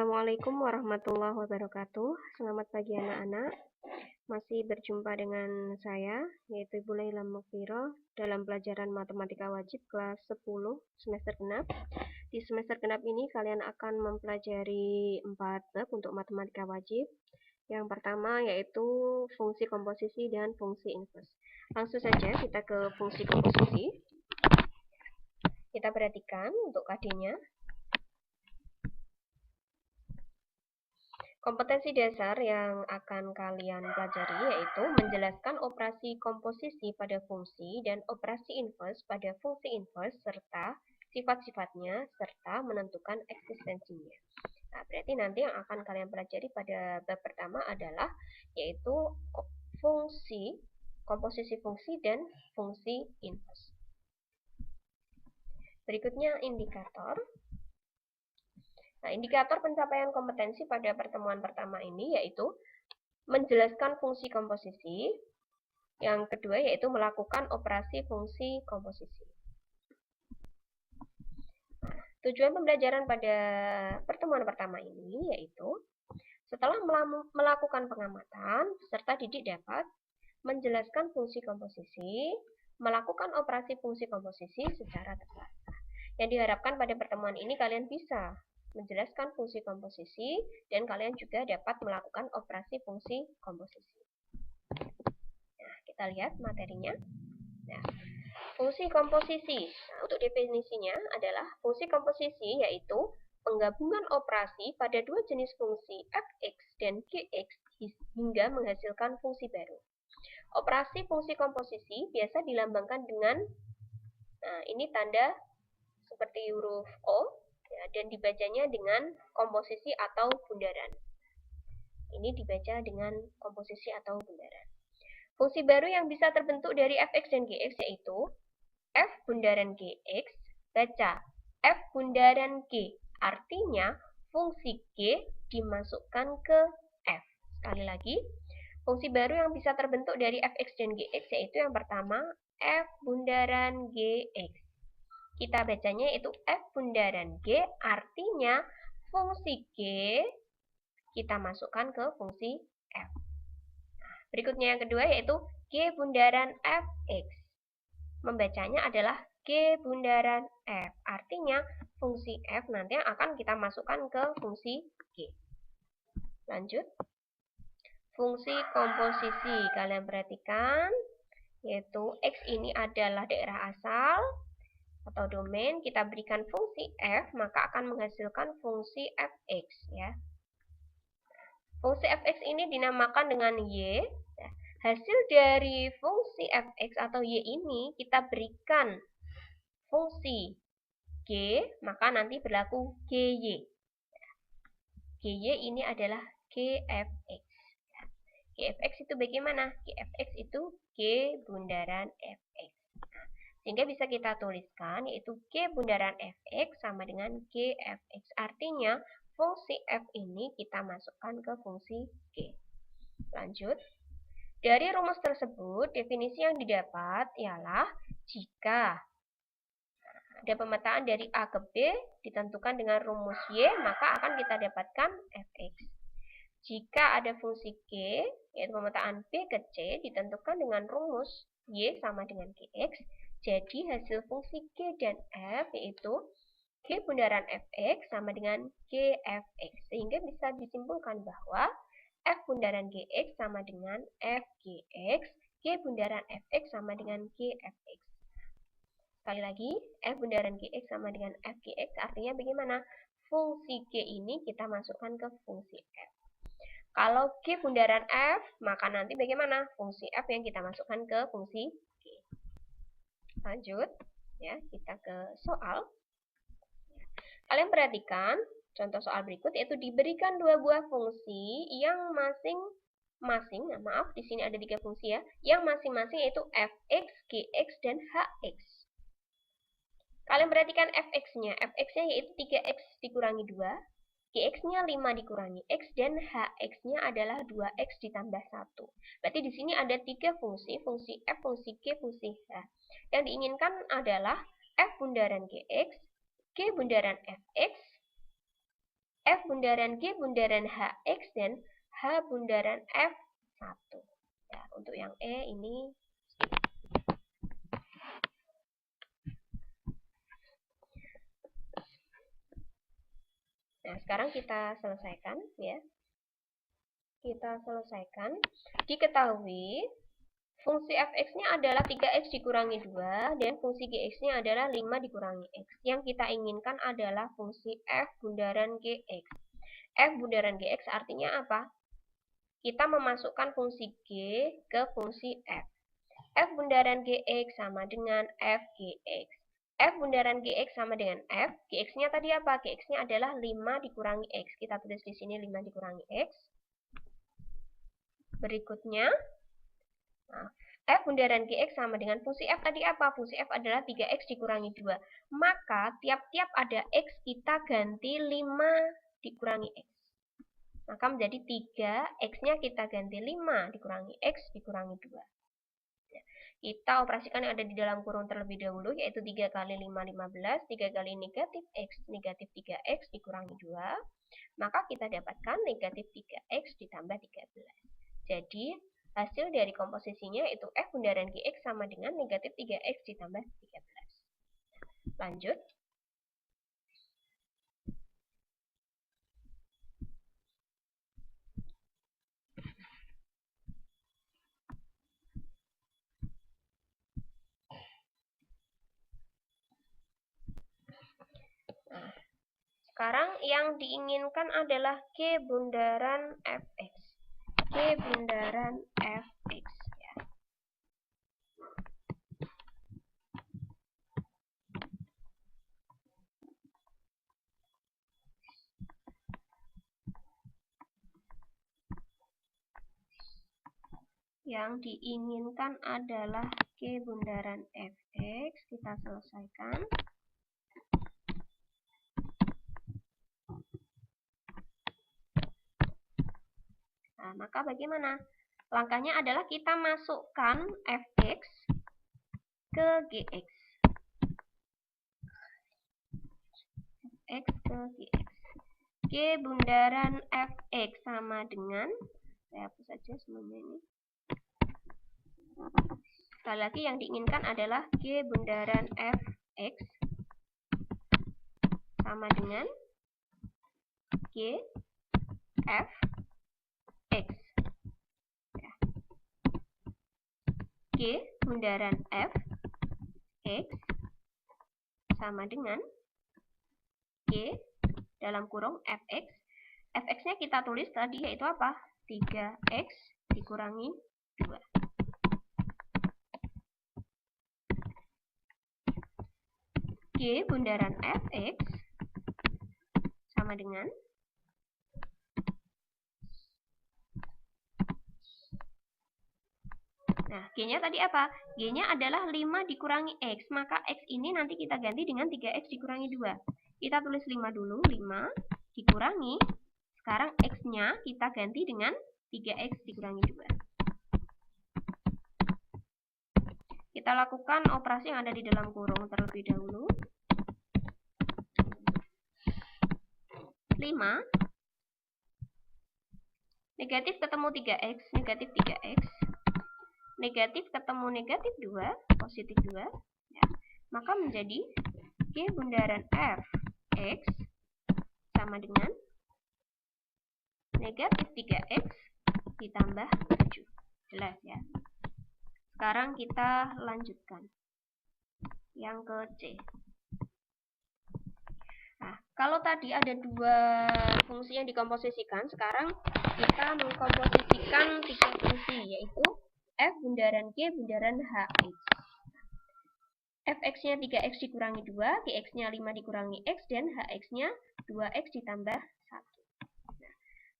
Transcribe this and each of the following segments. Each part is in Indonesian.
Assalamualaikum warahmatullahi wabarakatuh. Selamat pagi anak-anak. Masih berjumpa dengan saya, yaitu Ibu Laila Mukfiro, dalam pelajaran Matematika Wajib kelas 10 semester genap. Di semester genap ini kalian akan mempelajari 4 bab untuk Matematika Wajib. Yang pertama yaitu fungsi komposisi dan fungsi inverse. Langsung saja kita ke fungsi komposisi. Kita perhatikan untuk KD-nya. Kompetensi dasar yang akan kalian pelajari yaitu menjelaskan operasi komposisi pada fungsi dan operasi inverse pada fungsi inverse serta sifat-sifatnya serta menentukan eksistensinya. Nah, berarti nanti yang akan kalian pelajari pada bab pertama adalah yaitu fungsi, komposisi fungsi dan fungsi inverse. Berikutnya indikator. Nah, indikator pencapaian kompetensi pada pertemuan pertama ini yaitu menjelaskan fungsi komposisi. Yang kedua yaitu melakukan operasi fungsi komposisi. Nah, tujuan pembelajaran pada pertemuan pertama ini yaitu setelah melakukan pengamatan, peserta didik dapat menjelaskan fungsi komposisi, melakukan operasi fungsi komposisi secara tertata. Yang diharapkan pada pertemuan ini kalian bisa menjelaskan fungsi komposisi dan kalian juga dapat melakukan operasi fungsi komposisi. Nah, kita lihat materinya. Nah, fungsi komposisi. Nah, untuk definisinya adalah fungsi komposisi yaitu penggabungan operasi pada dua jenis fungsi fx dan gx hingga menghasilkan fungsi baru. Operasi fungsi komposisi biasa dilambangkan dengan ini tanda seperti huruf O. Ya, dan dibacanya dengan komposisi atau bundaran. Ini dibaca dengan komposisi atau bundaran. Fungsi baru yang bisa terbentuk dari fx dan gx yaitu f bundaran gx, baca f bundaran g. Artinya fungsi g dimasukkan ke f. Sekali lagi, fungsi baru yang bisa terbentuk dari fx dan gx yaitu yang pertama f bundaran gx. Kita bacanya itu f bundaran g, artinya fungsi g kita masukkan ke fungsi f. Nah, berikutnya yang kedua yaitu g bundaran fx. Membacanya adalah g bundaran f, artinya fungsi f nanti yang akan kita masukkan ke fungsi g. Lanjut. Fungsi komposisi, kalian perhatikan, yaitu x ini adalah daerah asal atau domain, kita berikan fungsi f, maka akan menghasilkan fungsi fx ya. Fungsi fx ini dinamakan dengan y. Hasil dari fungsi fx atau y ini kita berikan fungsi g, maka nanti berlaku gy. Gy ini adalah gfx. Gfx itu bagaimana? Gfx itu g bundaran fx. Sehingga bisa kita tuliskan yaitu g bundaran fx sama dengan gfx. Artinya fungsi f ini kita masukkan ke fungsi g. Lanjut. Dari rumus tersebut, definisi yang didapat ialah jika ada pemetaan dari A ke B ditentukan dengan rumus y, maka akan kita dapatkan fx. Jika ada fungsi g, yaitu pemetaan B ke C, ditentukan dengan rumus y sama dengan gx, jadi hasil fungsi g dan f yaitu g bundaran fx sama dengan gfx. Sehingga bisa disimpulkan bahwa f bundaran gx sama dengan fgx, g bundaran fx sama dengan gfx. Sekali lagi, f bundaran gx sama dengan fgx artinya bagaimana? Fungsi g ini kita masukkan ke fungsi f. Kalau g bundaran f, maka nanti bagaimana? Fungsi f yang kita masukkan ke fungsi g. Lanjut, ya, kita ke soal. Kalian perhatikan contoh soal berikut, yaitu diberikan dua buah fungsi yang masing-masing, maaf, di sini ada 3 fungsi ya, yang masing-masing yaitu fx, gx, dan hx. Kalian perhatikan fx-nya. Fx-nya yaitu 3x dikurangi 2, gx-nya 5 dikurangi x, dan hx-nya adalah 2x ditambah 1. Berarti di sini ada 3 fungsi f, fungsi g, fungsi h. Yang diinginkan adalah f bundaran gx, g bundaran fx, F bundaran G bundaran HX dan H bundaran F1. Ya, untuk yang E ini nah, sekarang kita selesaikan ya. Kita selesaikan. Diketahui fungsi fx-nya adalah 3x dikurangi 2 dan fungsi gx-nya adalah 5 dikurangi x. Yang kita inginkan adalah fungsi f bundaran gx. F bundaran gx artinya apa? Kita memasukkan fungsi g ke fungsi f. F bundaran gx sama dengan f gx. F bundaran gx sama dengan f. Gx-nya tadi apa? Gx-nya adalah 5 dikurangi x. Kita tulis di sini 5 dikurangi x. Berikutnya, nah, F bundaran Gx sama dengan fungsi F tadi apa? Fungsi F adalah 3X dikurangi 2. Maka, tiap-tiap ada X, kita ganti 5 dikurangi X. Maka menjadi 3, X-nya kita ganti 5 dikurangi X dikurangi 2. Kita operasikan yang ada di dalam kurung terlebih dahulu, yaitu 3 kali 5, 15. 3 kali negatif X, negatif 3X dikurangi 2. Maka kita dapatkan negatif 3X ditambah 13. Jadi, hasil dari komposisinya yaitu F bundaran Gx sama dengan negatif 3X ditambah 13. Lanjut. Nah, sekarang yang diinginkan adalah G bundaran Fx. G bundaran Fx. Ya. Yang diinginkan adalah G bundaran Fx. Kita selesaikan. Nah, maka bagaimana? Langkahnya adalah kita masukkan Fx ke Gx. Fx ke Gx. G bundaran Fx sama dengan, saya hapus saja semuanya ini. Sekali lagi yang diinginkan adalah G bundaran Fx sama dengan G F X. Ya. G bundaran F X sama dengan G dalam kurung Fx. Fx-nya kita tulis tadi yaitu apa? 3X dikurangi 2. G bundaran Fx sama dengan nah, G-nya tadi apa? G-nya adalah 5 dikurangi X. Maka X ini nanti kita ganti dengan 3X dikurangi 2. Kita tulis 5 dulu. 5 dikurangi. Sekarang X-nya kita ganti dengan 3X dikurangi 2. Kita lakukan operasi yang ada di dalam kurung terlebih dahulu. 5 negatif ketemu 3X, negatif 3X. Negatif ketemu negatif 2, positif 2. Ya. Maka menjadi G bundaran Fx sama dengan negatif 3X ditambah 7. Jelas ya. Sekarang kita lanjutkan. Yang ke C. Nah, kalau tadi ada 2 fungsi yang dikomposisikan, sekarang kita mengkomposisikan 3 fungsi, yaitu F bundaran G bundaran HX. Fx-nya 3X dikurangi 2, Gx-nya 5 dikurangi X, dan Hx-nya 2X ditambah 1. Nah,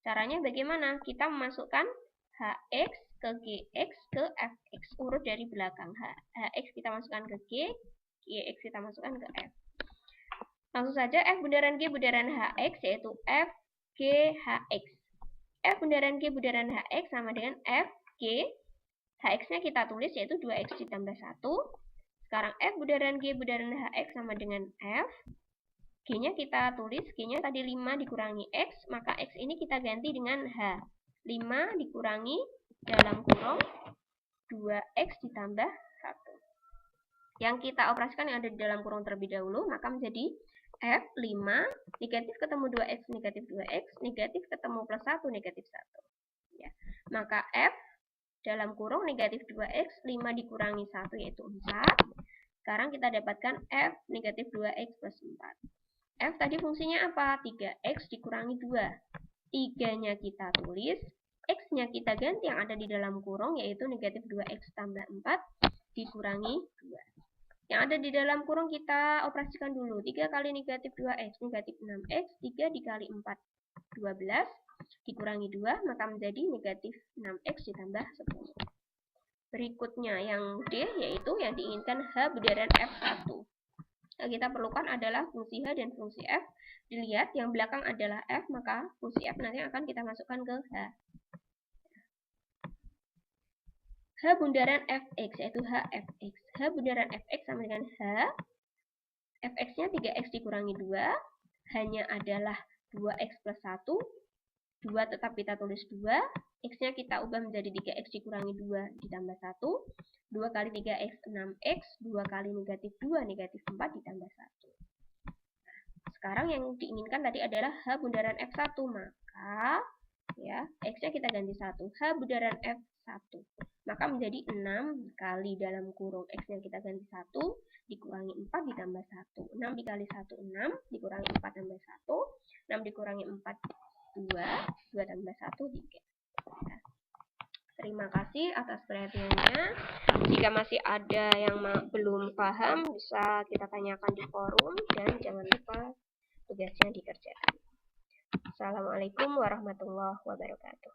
caranya bagaimana? Kita memasukkan Hx ke Gx ke Fx, urut dari belakang. Hx kita masukkan ke G, Gx kita masukkan ke F. Langsung saja F bundaran G bundaran Hx yaitu F G Hx. F bundaran G bundaran Hx sama dengan F G. Hx-nya kita tulis yaitu 2X ditambah 1. Sekarang F bundaran G bundaran Hx sama dengan F G-nya kita tulis, G-nya tadi 5 dikurangi X, maka X ini kita ganti dengan H. 5 dikurangi dalam kurung 2X ditambah 1. Yang kita operasikan yang ada di dalam kurung terlebih dahulu, maka menjadi F 5, negatif ketemu 2X, negatif 2X, negatif ketemu plus 1, negatif 1. Ya. Maka F dalam kurung negatif 2X, 5 dikurangi 1 yaitu 4. Sekarang kita dapatkan F negatif 2X plus 4. F tadi fungsinya apa? 3X dikurangi 2. 3-nya kita tulis, X-nya kita ganti yang ada di dalam kurung, yaitu negatif 2X tambah 4 dikurangi 2. Yang ada di dalam kurung kita operasikan dulu. 3 kali negatif 2X, negatif 6X, 3 dikali 4, 12, dikurangi 2, maka menjadi negatif 6X ditambah 10. Berikutnya yang D, yaitu yang diinginkan H bundaran F1. Yang kita perlukan adalah fungsi H dan fungsi F. Dilihat yang belakang adalah F, maka fungsi F nanti akan kita masukkan ke H. H bundaran Fx, yaitu Hfx. H bundaran Fx sama dengan H. Fx-nya 3X dikurangi 2. H-nya adalah 2X plus 1. 2 tetap kita tulis 2. X-nya kita ubah menjadi 3X dikurangi 2 ditambah 1. 2 kali 3X, 6X. 2 kali negatif 2, negatif 4 ditambah 1. Sekarang yang diinginkan tadi adalah H bundaran F1. Maka ya, X-nya kita ganti 1. H bundaran F1. Maka menjadi 6 kali dalam kurung X-nya kita ganti 1. Dikurangi 4 ditambah 1. 6 dikali 1, 6. Dikurangi 4 tambah 1. 6 dikurangi 4, 2. 2 tambah 1, 3. Nah, terima kasih atas perhatiannya. Jika masih ada yang belum paham, bisa kita tanyakan di forum. Dan jangan lupa tugasnya dikerjakan. Assalamualaikum warahmatullahi wabarakatuh.